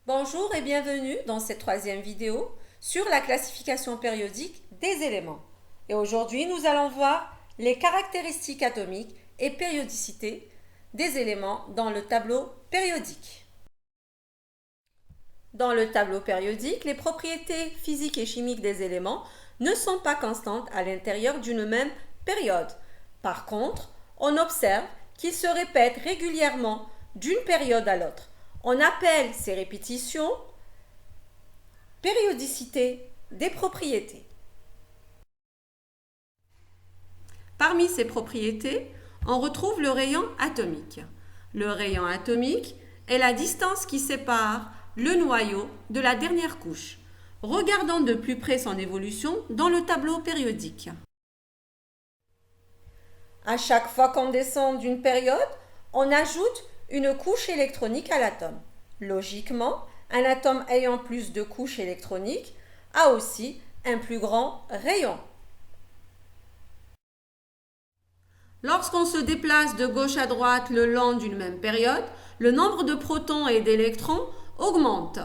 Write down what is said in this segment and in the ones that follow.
Bonjour et bienvenue dans cette troisième vidéo sur la classification périodique des éléments. Et aujourd'hui, nous allons voir les caractéristiques atomiques et périodicité des éléments dans le tableau périodique. Dans le tableau périodique, les propriétés physiques et chimiques des éléments ne sont pas constantes à l'intérieur d'une même période. Par contre, on observe qu'ils se répètent régulièrement d'une période à l'autre. On appelle ces répétitions périodicité des propriétés. Parmi ces propriétés, on retrouve le rayon atomique. Le rayon atomique est la distance qui sépare le noyau de la dernière couche. Regardons de plus près son évolution dans le tableau périodique. À chaque fois qu'on descend d'une période, on ajoute une couche électronique à l'atome. Logiquement, un atome ayant plus de couches électroniques a aussi un plus grand rayon. Lorsqu'on se déplace de gauche à droite le long d'une même période, le nombre de protons et d'électrons augmente.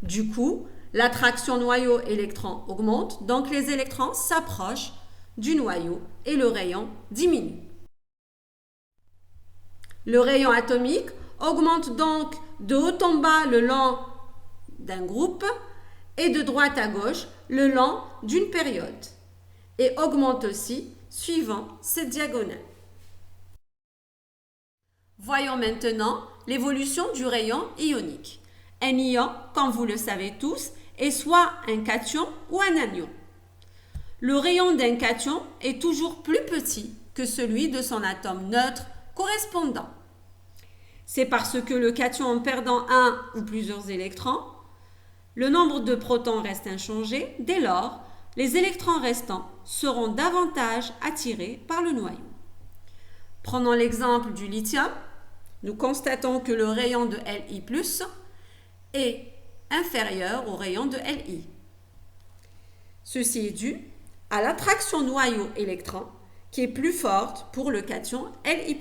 Du coup, l'attraction noyau-électron augmente, donc les électrons s'approchent du noyau et le rayon diminue. Le rayon atomique augmente donc de haut en bas le long d'un groupe et de droite à gauche le long d'une période et augmente aussi suivant cette diagonale. Voyons maintenant l'évolution du rayon ionique. Un ion, comme vous le savez tous, est soit un cation ou un anion. Le rayon d'un cation est toujours plus petit que celui de son atome neutre correspondant. C'est parce que le cation, en perdant un ou plusieurs électrons, le nombre de protons reste inchangé. Dès lors, les électrons restants seront davantage attirés par le noyau. Prenons l'exemple du lithium. Nous constatons que le rayon de Li+ est inférieur au rayon de Li. Ceci est dû à l'attraction noyau-électron qui est plus forte pour le cation Li+.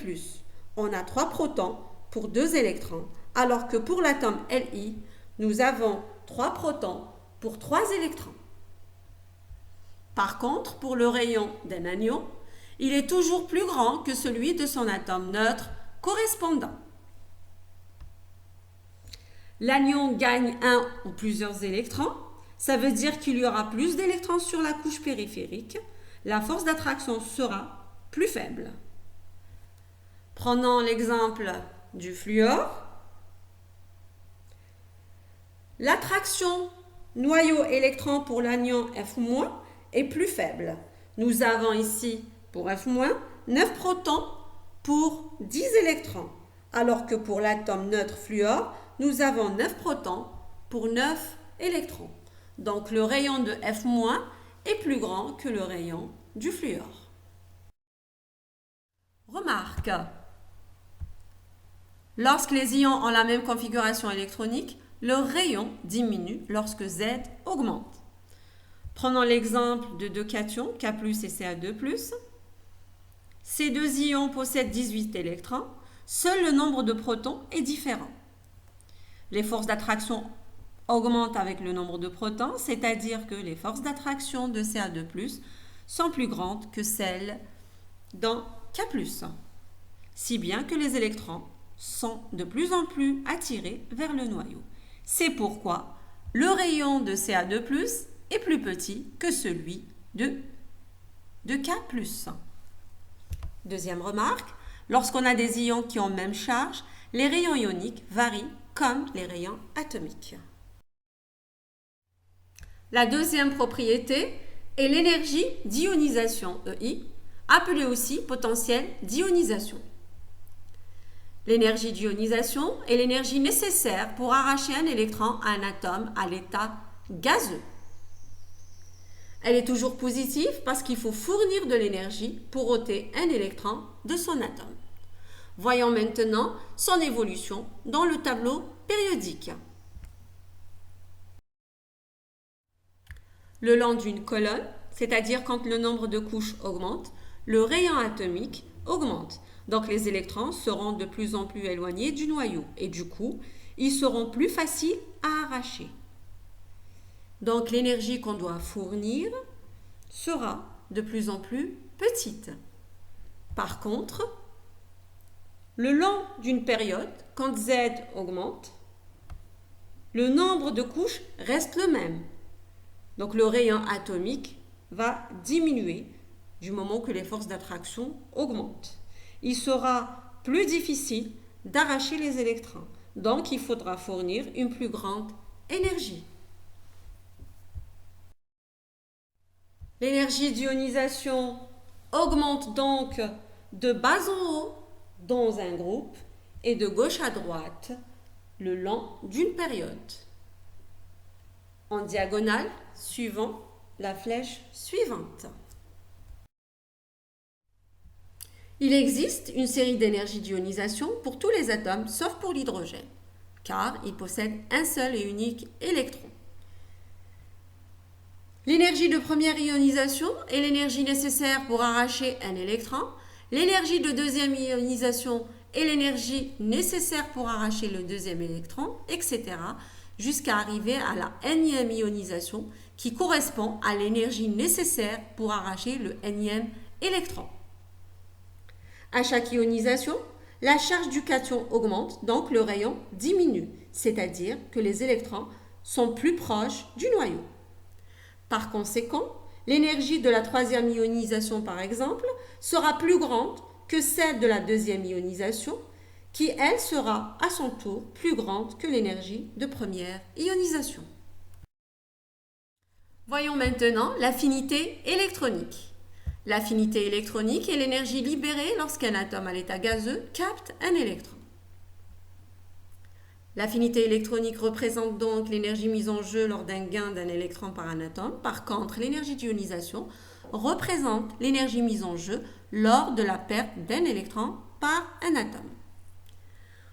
On a 3 protons pour 2 électrons, alors que pour l'atome Li, nous avons 3 protons pour 3 électrons. Par contre, pour le rayon d'un anion, il est toujours plus grand que celui de son atome neutre correspondant. L'anion gagne un ou plusieurs électrons, ça veut dire qu'il y aura plus d'électrons sur la couche périphérique, la force d'attraction sera plus faible. Prenons l'exemple du fluor. L'attraction noyau-électron pour l'anion F- est plus faible. Nous avons ici pour F-, 9 protons pour 10 électrons, alors que pour l'atome neutre fluor, nous avons 9 protons pour 9 électrons. Donc le rayon de F- est plus grand que le rayon du fluor. Remarque, lorsque les ions ont la même configuration électronique, leur rayon diminue lorsque Z augmente. Prenons l'exemple de deux cations, K+ et Ca2+. Ces deux ions possèdent 18 électrons. Seul le nombre de protons est différent. Les forces d'attraction augmentent avec le nombre de protons, c'est-à-dire que les forces d'attraction de Ca2+ sont plus grandes que celles dans K+, si bien que les électrons sont de plus en plus attirés vers le noyau. C'est pourquoi le rayon de Ca2+ est plus petit que celui de K+. Deuxième remarque, lorsqu'on a des ions qui ont même charge, les rayons ioniques varient comme les rayons atomiques. La deuxième propriété est l'énergie d'ionisation, EI, appelée aussi potentiel d'ionisation. L'énergie d'ionisation est l'énergie nécessaire pour arracher un électron à un atome à l'état gazeux. Elle est toujours positive parce qu'il faut fournir de l'énergie pour ôter un électron de son atome. Voyons maintenant son évolution dans le tableau périodique. Le long d'une colonne, c'est-à-dire quand le nombre de couches augmente, le rayon atomique augmente. Donc les électrons seront de plus en plus éloignés du noyau et du coup, ils seront plus faciles à arracher. Donc l'énergie qu'on doit fournir sera de plus en plus petite. Par contre, le long d'une période, quand Z augmente, le nombre de couches reste le même. Donc le rayon atomique va diminuer du moment que les forces d'attraction augmentent. Il sera plus difficile d'arracher les électrons. Donc il faudra fournir une plus grande énergie. L'énergie d'ionisation augmente donc de bas en haut dans un groupe et de gauche à droite le long d'une période. En diagonale, suivant la flèche suivante. Il existe une série d'énergies d'ionisation pour tous les atomes sauf pour l'hydrogène, car il possède un seul et unique électron. L'énergie de première ionisation est l'énergie nécessaire pour arracher un électron. L'énergie de deuxième ionisation est l'énergie nécessaire pour arracher le deuxième électron, etc., jusqu'à arriver à la énième ionisation qui correspond à l'énergie nécessaire pour arracher le énième électron. À chaque ionisation, la charge du cation augmente, donc le rayon diminue, c'est-à-dire que les électrons sont plus proches du noyau. Par conséquent, l'énergie de la troisième ionisation, par exemple, sera plus grande que celle de la deuxième ionisation, qui, elle, sera à son tour plus grande que l'énergie de première ionisation. Voyons maintenant l'affinité électronique. L'affinité électronique est l'énergie libérée lorsqu'un atome à l'état gazeux capte un électron. L'affinité électronique représente donc l'énergie mise en jeu lors d'un gain d'un électron par un atome. Par contre, l'énergie d'ionisation représente l'énergie mise en jeu lors de la perte d'un électron par un atome.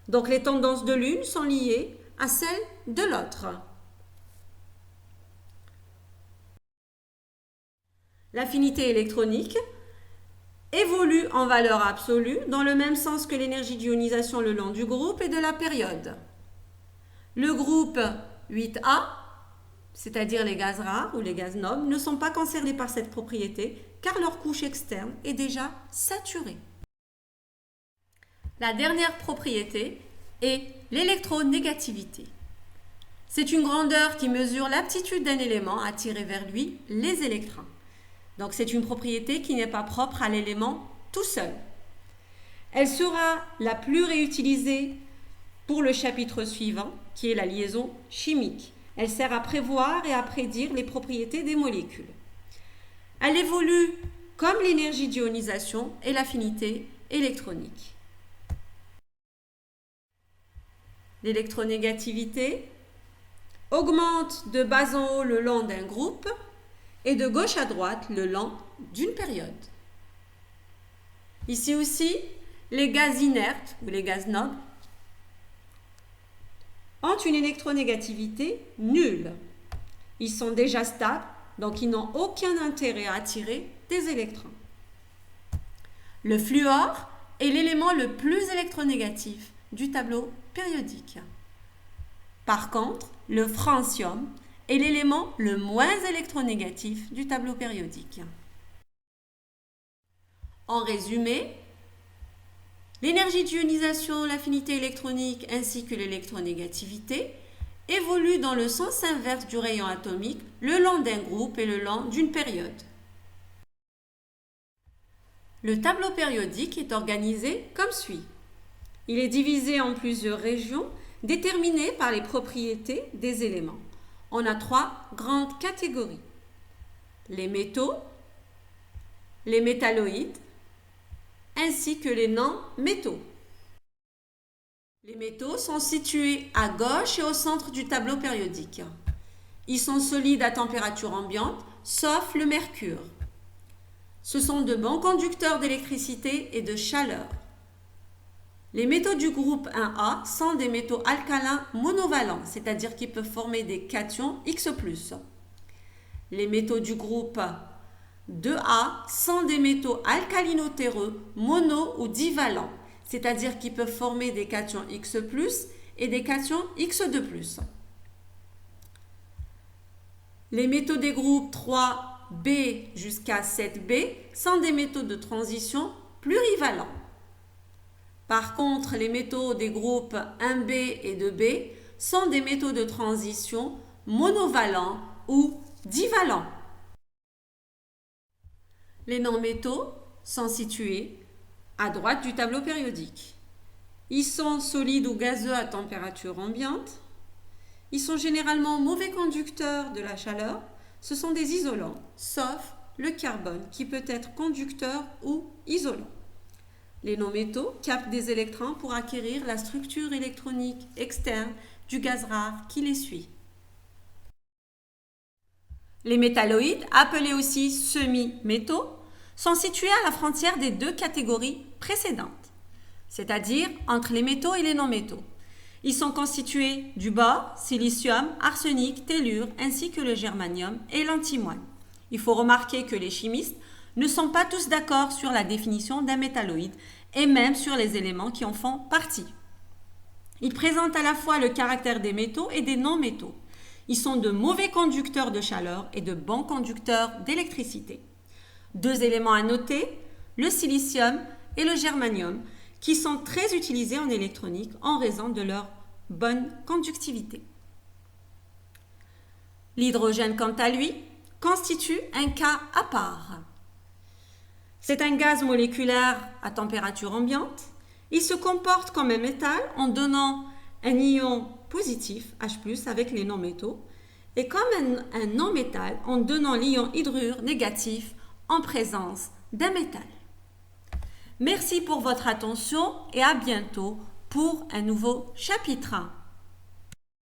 Donc les tendances de l'une sont liées à celles de l'autre. L'affinité électronique évolue en valeur absolue dans le même sens que l'énergie d'ionisation le long du groupe et de la période. Le groupe 8A, c'est-à-dire les gaz rares ou les gaz nobles, ne sont pas concernés par cette propriété car leur couche externe est déjà saturée. La dernière propriété est l'électronégativité. C'est une grandeur qui mesure l'aptitude d'un élément à attirer vers lui les électrons. Donc c'est une propriété qui n'est pas propre à l'élément tout seul. Elle sera la plus réutilisée pour le chapitre suivant, qui est la liaison chimique. Elle sert à prévoir et à prédire les propriétés des molécules. Elle évolue comme l'énergie d'ionisation et l'affinité électronique. L'électronégativité augmente de bas en haut le long d'un groupe et de gauche à droite le long d'une période. Ici aussi, les gaz inertes ou les gaz nobles ont une électronégativité nulle. Ils sont déjà stables, donc ils n'ont aucun intérêt à attirer des électrons. Le fluor est l'élément le plus électronégatif du tableau périodique. Par contre, le francium est l'élément le moins électronégatif du tableau périodique. En résumé, l'énergie d'ionisation, l'affinité électronique ainsi que l'électronégativité évoluent dans le sens inverse du rayon atomique le long d'un groupe et le long d'une période. Le tableau périodique est organisé comme suit. Il est divisé en plusieurs régions déterminées par les propriétés des éléments. On a trois grandes catégories. Les métaux, les métalloïdes, ainsi que les non-métaux. Les métaux sont situés à gauche et au centre du tableau périodique. Ils sont solides à température ambiante, sauf le mercure. Ce sont de bons conducteurs d'électricité et de chaleur. Les métaux du groupe 1A sont des métaux alcalins monovalents, c'est-à-dire qu'ils peuvent former des cations X+. Les métaux du groupe 2A sont des métaux alcalino-terreux mono ou divalents, c'est-à-dire qu'ils peuvent former des cations X+, et des cations X de plus. Les métaux des groupes 3B jusqu'à 7B sont des métaux de transition plurivalents. Par contre, les métaux des groupes 1B et 2B sont des métaux de transition monovalents ou divalents. Les non-métaux sont situés à droite du tableau périodique. Ils sont solides ou gazeux à température ambiante. Ils sont généralement mauvais conducteurs de la chaleur. Ce sont des isolants, sauf le carbone qui peut être conducteur ou isolant. Les non-métaux captent des électrons pour acquérir la structure électronique externe du gaz rare qui les suit. Les métalloïdes, appelés aussi semi-métaux, sont situés à la frontière des deux catégories précédentes, c'est-à-dire entre les métaux et les non-métaux. Ils sont constitués du bore, silicium, arsenic, tellure, ainsi que le germanium et l'antimoine. Il faut remarquer que les chimistes ne sont pas tous d'accord sur la définition d'un métalloïde et même sur les éléments qui en font partie. Ils présentent à la fois le caractère des métaux et des non-métaux. Ils sont de mauvais conducteurs de chaleur et de bons conducteurs d'électricité. Deux éléments à noter, le silicium et le germanium, qui sont très utilisés en électronique en raison de leur bonne conductivité. L'hydrogène, quant à lui, constitue un cas à part. C'est un gaz moléculaire à température ambiante. Il se comporte comme un métal en donnant un ion positif, H+, avec les non-métaux, et comme un non-métal en donnant l'ion hydrure négatif en présence d'un métal. Merci pour votre attention et à bientôt pour un nouveau chapitre.